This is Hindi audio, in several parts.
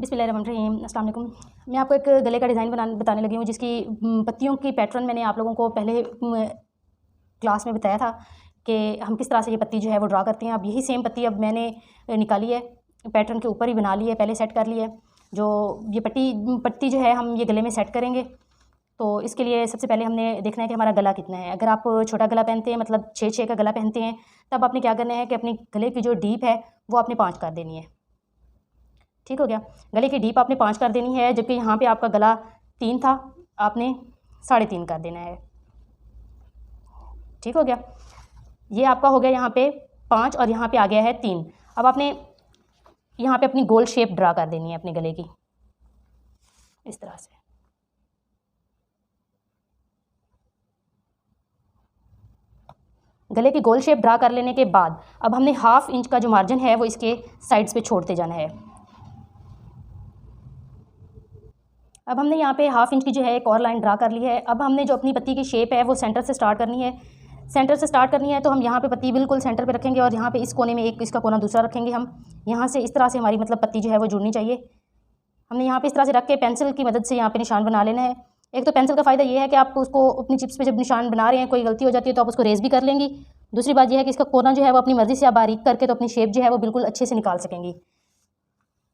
बिस्मिल्लाहिर्रहमानिर्रहीम। अस्सलाम वालेकुम। मैं आपको एक गले का डिज़ाइन बताने लगी हूँ, जिसकी पत्तियों की पैटर्न मैंने आप लोगों को पहले क्लास में बताया था कि हम किस तरह से ये पत्ती जो है वो ड्रा करते हैं। अब यही सेम पत्ती अब मैंने निकाली है, पैटर्न के ऊपर ही बना ली है, पहले सेट कर ली है। जो ये पत्ती जो है हम ये गले में सेट करेंगे। तो इसके लिए सबसे पहले हमने देखना है कि हमारा गला कितना है। अगर आप छोटा गला पहनते हैं, मतलब 6 का गला पहनते हैं, तब आपने क्या करना है कि अपनी गले की जो डीप है वो आपने 5 कर देनी है। ठीक हो गया। गले की डीप आपने 5 कर देनी है, जबकि यहाँ पे आपका गला 3 था, आपने 3.5 कर देना है। ठीक हो गया। ये आपका हो गया यहाँ पे 5 और यहाँ पे आ गया है 3। अब आपने यहाँ पे अपनी गोल शेप ड्रा कर देनी है अपने गले की, इस तरह से। गले की गोल शेप ड्रा कर लेने के बाद अब हमने 1/2 इंच का जो मार्जिन है वो इसके साइड्स पे छोड़ते जाना है। अब हमने यहाँ पे 1/2 इंच की जो है एक और लाइन ड्रा कर ली है। अब हमने जो अपनी पत्ती की शेप है वो सेंटर से स्टार्ट करनी है। सेंटर से स्टार्ट करनी है तो हम यहाँ पे पत्ती बिल्कुल सेंटर पे रखेंगे और यहाँ पे इस कोने में एक इसका कोना दूसरा रखेंगे हम। यहाँ से इस तरह से हमारी मतलब पत्ती जो है वो जुड़नी चाहिए। हमने यहाँ पे इस तरह से रख के पेंसिल की मदद से यहाँ पे निशान बना लेना है। एक तो पेंसिल का फ़ायदा ये है कि आप उसको अपनी चिप्स पे जब निशान बना रहे हैं, कोई गलती हो जाती है तो आप उसको रेज़ भी कर लेंगी। दूसरी बात यह है कि इसका कोना जो है वो अपनी मर्ज़ी से आप बारीक करके तो अपनी शेप जो है वो बिल्कुल अच्छे से निकाल सकेंगी।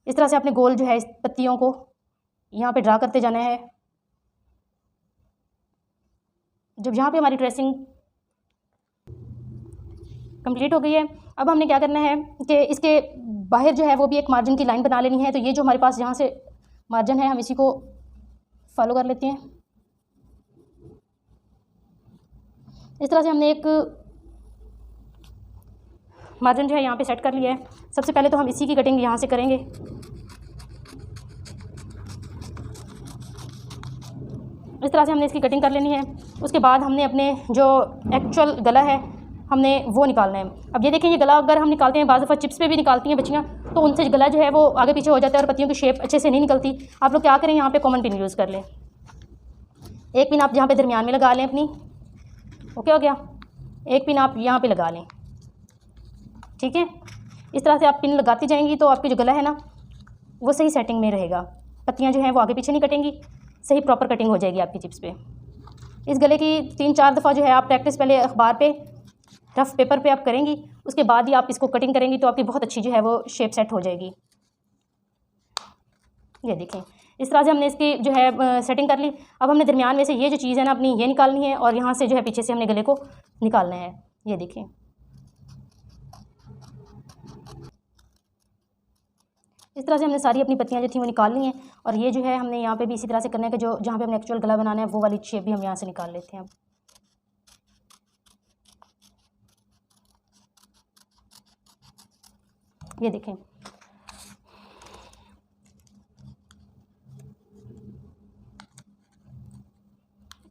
इस तरह से अपने गोल जो है इस पत्तियों को यहाँ पे ड्रा करते जाना है। जब यहाँ पे हमारी ट्रेसिंग कंप्लीट हो गई है, अब हमने क्या करना है कि इसके बाहर जो है वो भी एक मार्जिन की लाइन बना लेनी है। तो ये जो हमारे पास यहाँ से मार्जिन है, हम इसी को फॉलो कर लेते हैं। इस तरह से हमने एक मार्जिन जो है यहाँ पे सेट कर लिया है। सबसे पहले तो हम इसी की कटिंग यहाँ से करेंगे। इस तरह से हमने इसकी कटिंग कर लेनी है। उसके बाद हमने अपने जो एक्चुअल गला है हमने वो निकालना है। अब ये देखें, ये गला अगर हम निकालते हैं, बाज़ दफ़ा चिप्स पे भी निकालती हैं बच्चियाँ, तो उनसे गला जो है वो आगे पीछे हो जाता है और पत्तियों की शेप अच्छे से नहीं निकलती। आप लोग क्या करें, यहाँ पे कॉमन पिन यूज़ कर लें। एक पिन आप यहाँ पे दरमियान में लगा लें अपनी, ओके हो गया। एक पिन आप यहाँ पे लगा लें, ठीक है। इस तरह से आप पिन लगाती जाएंगी तो आपकी जो गला है ना वो सही सेटिंग में रहेगा। पत्तियाँ जो हैं वो आगे पीछे नहीं कटेंगी, सही प्रॉपर कटिंग हो जाएगी आपकी चिप्स पे। इस गले की 3-4 दफ़ा जो है आप प्रैक्टिस पहले अखबार पे, रफ़ पेपर पे आप करेंगी, उसके बाद ही आप इसको कटिंग करेंगी तो आपकी बहुत अच्छी जो है वो शेप सेट हो जाएगी। ये देखें, इस तरह से हमने इसकी जो है सेटिंग कर ली। अब हमने दरमियान में से ये जो चीज़ है ना अपनी ये निकालनी है और यहाँ से जो है पीछे से हमने गले को निकालना है। ये देखें, इस तरह से हमने सारी अपनी पत्तियाँ जो थी वो निकाल ली हैं। और ये जो है हमने यहाँ पे भी इसी तरह से करना है कि जो जहाँ पे हमने एक्चुअल गला बनाना है वो वाली शेप भी हम यहाँ से निकाल लेते हैं। अब ये देखें,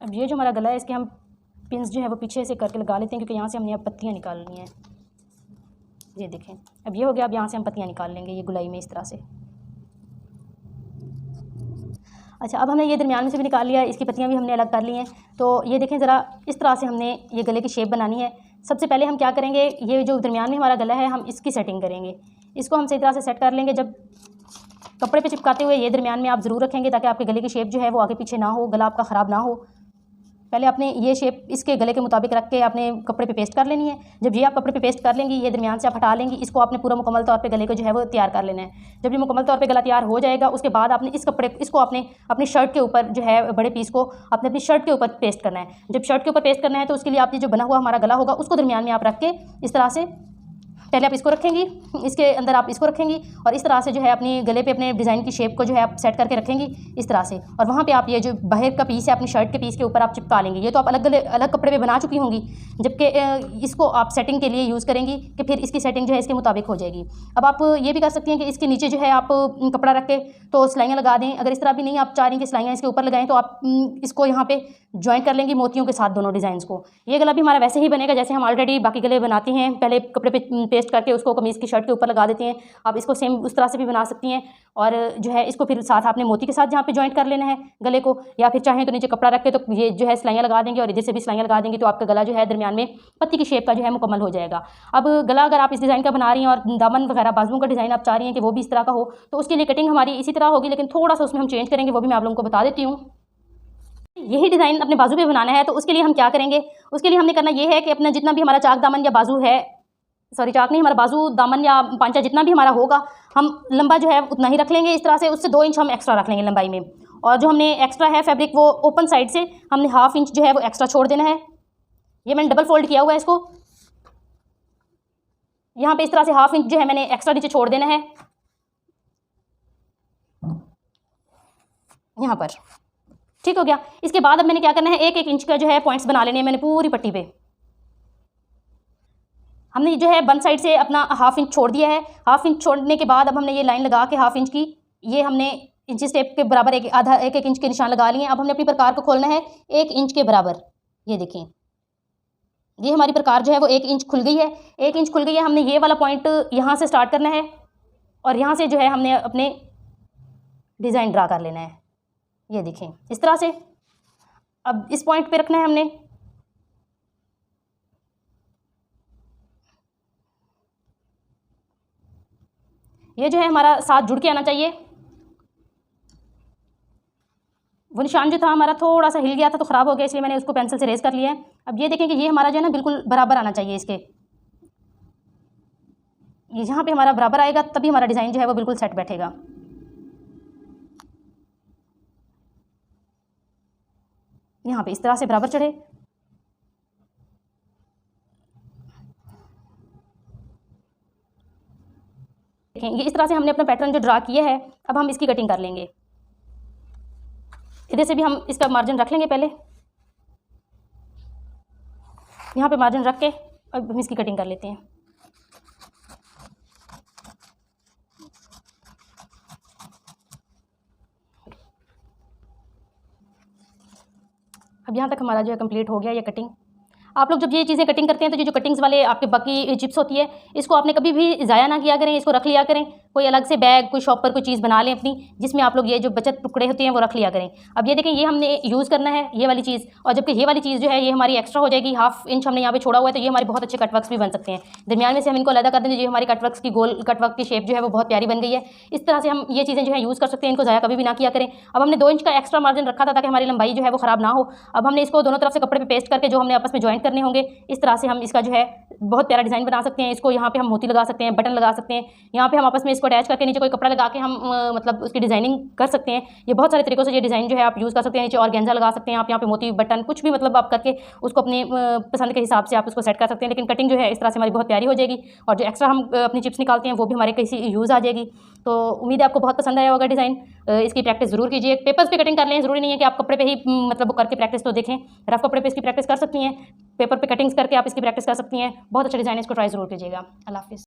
अब ये जो हमारा गला है इसके हम पिंस जो है वो पीछे से करके लगा लेते हैं, क्योंकि यहाँ से हमने अब पत्तियाँ निकालनी हैं। ये देखें, अब ये हो गया। अब यहाँ से हम पत्तियाँ निकाल लेंगे ये गुलाई में इस तरह से। अच्छा, अब हमने ये दरमियान में से भी निकाल लिया है, इसकी पत्तियाँ भी हमने अलग कर ली हैं। तो ये देखें ज़रा, इस तरह से हमने ये गले की शेप बनानी है। सबसे पहले हम क्या करेंगे, ये जो दरमियान में हमारा गला है हम इसकी सेटिंग करेंगे। इसको हम सही तरह से सेट कर लेंगे। जब कपड़े पे चिपकाते हुए ये दरमियान में आप ज़रूर रखेंगे ताकि आपके गले की शेप जो है वो आगे पीछे ना हो, गला आपका ख़राब ना हो। पहले आपने ये शेप इसके गले के मुताबिक रख के आपने कपड़े पे पेस्ट कर लेनी है। जब ये आप कपड़े पे पेस्ट कर लेंगी, ये दरमियान से आप हटा लेंगी, इसको आपने पूरा मुकम्मल तौर पे गले को जो है वो तैयार कर लेना है। जब ये मुकम्मल तौर पे गला तैयार हो जाएगा, उसके बाद आपने इसको आपने अपनी शर्ट के ऊपर जो है बड़े पीस को आपने अपनी शर्ट के ऊपर पेस्ट करना है। जब शर्ट के ऊपर पेस्ट करना है तो उसके लिए आपने जो बना हुआ हमारा गला होगा उसको दरमियान में आप रख के इस तरह से पहले आप इसको रखेंगी, इसके अंदर आप इसको रखेंगी और इस तरह से जो है अपनी गले पे अपने डिज़ाइन की शेप को जो है आप सेट करके रखेंगी इस तरह से। और वहाँ पे आप ये जो बाहर का पीस है अपनी शर्ट के पीस के ऊपर आप चिपका लेंगी। ये तो आप अलग कपड़े पे बना चुकी होंगी, जबकि इसको आप सेटिंग के लिए यूज़ करेंगी कि फिर इसकी सेटिंग जो है इसके मुताबिक हो जाएगी। अब आप ये भी कर सकती हैं कि इसके नीचे जो है आप कपड़ा रख के तो सिलाइयाँ लगा दें। अगर इस तरह भी नहीं आप चाह रही कि सिलाइयाँ इसके ऊपर लगाएं तो आप इसको यहाँ पे ज्वाइन कर लेंगी मोतियों के साथ दोनों डिज़ाइंस को। ये गला भी हमारा वैसे ही बनेगा जैसे हम ऑलरेडी बाकी गले बनाते हैं, पहले कपड़े पे पेस्ट करके उसको कमीज़ की शर्ट के ऊपर लगा देती हैं। आप इसको सेम उस तरह से भी बना सकती हैं। और जो है इसको फिर साथ आपने मोती के साथ जहाँ पे जॉइंट कर लेना है गले को, या फिर चाहें तो नीचे कपड़ा रख के तो ये जो है सिलाइयाँ लगा देंगे और इधर से भी सिलाइयाँ लगा देंगे, तो आपका गला जो है दरमियान में पत्ती की शेप का जो है मुकम्मल हो जाएगा। अब गला अगर आप इस डिज़ाइन का बना रही हैं और दामन वगैरह बाजुओं का डिज़ाइन आप चाह रही हैं कि वो भी इस तरह का हो, तो उसके लिए कटिंग हमारी इसी तरह होगी, लेकिन थोड़ा सा उसमें हम चेंज करेंगे, वो भी मैं आप लोगों को बता देती हूँ। यही डिज़ाइन अपने बाजू पे बनाना है, तो उसके लिए हम क्या करेंगे, उसके लिए हमने करना ये है कि अपना जितना भी हमारा चाक दामन या बाजू है, सॉरी चाक नहीं, हमारा बाजू दामन या पांचा जितना भी हमारा होगा, हम लंबा जो है उतना ही रख लेंगे इस तरह से। उससे 2 इंच हम एक्स्ट्रा रख लेंगे लंबाई में, और जो हमने एक्स्ट्रा है फैब्रिक वो ओपन साइड से हमने 1/2 इंच जो है वो एक्स्ट्रा छोड़ देना है। ये मैंने डबल फोल्ड किया हुआ है इसको, यहाँ पे इस तरह से 1/2 इंच जो है मैंने एक्स्ट्रा नीचे छोड़ देना है यहाँ पर। ठीक हो गया। इसके बाद अब मैंने क्या करना है, 1-1 इंच का जो है पॉइंट्स बना लेने हैं मैंने पूरी पट्टी पे। हमने जो है वन साइड से अपना 1/2 इंच छोड़ दिया है। 1/2 इंच छोड़ने के बाद अब हमने ये लाइन लगा के 1/2 इंच की, ये हमने इंची टेप के बराबर एक इंच के निशान लगा लिए। अब हमने अपनी प्रकार को खोलना है 1 इंच के बराबर। ये देखें, ये हमारी प्रकार जो है वो 1 इंच खुल गई है। 1 इंच खुल गई है। हमने ये वाला पॉइंट यहाँ से स्टार्ट करना है और यहाँ से जो है हमने अपने डिज़ाइन ड्रा कर लेना है। ये देखें इस तरह से। अब इस पॉइंट पे रखना है हमने, ये जो है हमारा साथ जुड़ के आना चाहिए। वो निशान जो था हमारा थोड़ा सा हिल गया था तो ख़राब हो गया, इसलिए मैंने उसको पेंसिल से रेज कर लिया है। अब ये देखें कि ये हमारा जो है ना बिल्कुल बराबर आना चाहिए इसके, ये जहाँ पे हमारा बराबर आएगा तभी हमारा डिज़ाइन जो है वो बिल्कुल सेट बैठेगा। यहाँ पे इस तरह से बराबर चढ़े। देखें ये इस तरह से हमने अपना पैटर्न जो ड्रा किया है, अब हम इसकी कटिंग कर लेंगे। इधर से भी हम इसका मार्जिन रख लेंगे पहले, यहाँ पे मार्जिन रख के अब हम इसकी कटिंग कर लेते हैं। अब यहाँ तक हमारा जो है कंप्लीट हो गया ये कटिंग। आप लोग जब ये चीज़ें कटिंग करते हैं तो ये जो कटिंग्स वाले आपके बाकी चिप्स होती है, इसको आपने कभी भी ज़ाया ना किया करें, इसको रख लिया करें। कोई अलग से बैग, कोई शॉप पर कोई चीज़ बना लें अपनी, जिसमें आप लोग ये जो बचत टुकड़े होते हैं वो रख लिया करें। अब ये देखें ये हमने यूज़ करना है ये वाली चीज़, और जबकि ये वाली चीज़ जो है ये हमारी एक्स्ट्रा हो जाएगी। 1/2 इंच हमने यहाँ पे छोड़ा हुआ है, तो ये हमारे बहुत अच्छे कटवर्क्स भी बन सकते हैं। दरमियान में से हम इनको अलग कर दें, जो हमारी कटवर्क्स की गोल कटवर्क की शेप जो है वो बहुत प्यारी बन गई है। इस तरह से हम ये चीज़ें जो है यूज़ कर सकते हैं, इनको ज़ाया कभी भी ना किया करें। अब हमने 2 इंच का एक्स्ट्रा मार्जिन रखा था ताकि हमारी लंबाई जो है वो ख़राब ना हो। अब हमने इसको दोनों तरफ से कपड़े पे पेस्ट करके जो हमने आपस में जॉइंट करने होंगे, इस तरह से हम इसका जो है बहुत प्यारा डिज़ाइन बना सकते हैं। इसको यहाँ पे हम मोती लगा सकते हैं, बटन लगा सकते हैं, यहाँ पे हम आपस में इसको अटैच करके नीचे कोई कपड़ा लगा के हम मतलब उसकी डिज़ाइनिंग कर सकते हैं। ये बहुत सारे तरीक़ों से ये डिज़ाइन जो है आप यूज़ कर सकते हैं। नीचे ऑर्गेन्जा लगा सकते हैं आप, यहाँ पे मोती बटन कुछ भी मतलब आप करके उसको अपनी पसंद के हिसाब से आप उसको सेट कर सकते हैं। लेकिन कटिंग जो है इस तरह से हमारी बहुत प्यारी हो जाएगी, और जो एक्स्ट्रा हम अपनी चिप्स निकालते हैं वो भी हमारे किसी यूज़ आ जाएगी। तो उम्मीद है आपको बहुत पसंद आया होगा डिज़ाइन। इसकी प्रैक्टिस ज़रूर कीजिए। पेपर्स पे कटिंग कर लें, ज़रूरी नहीं है कि आप कपड़े पे ही मतलब करके प्रैक्टिस तो देखें। रफ कपड़े पे इसकी प्रैक्टिस कर सकती हैं, पेपर पे कटिंग्स करके आप इसकी प्रैक्टिस कर सकती हैं। बहुत अच्छा डिज़ाइन, इसको ट्राई ज़रूर कीजिएगा। अल्लाह हाफ़िज़।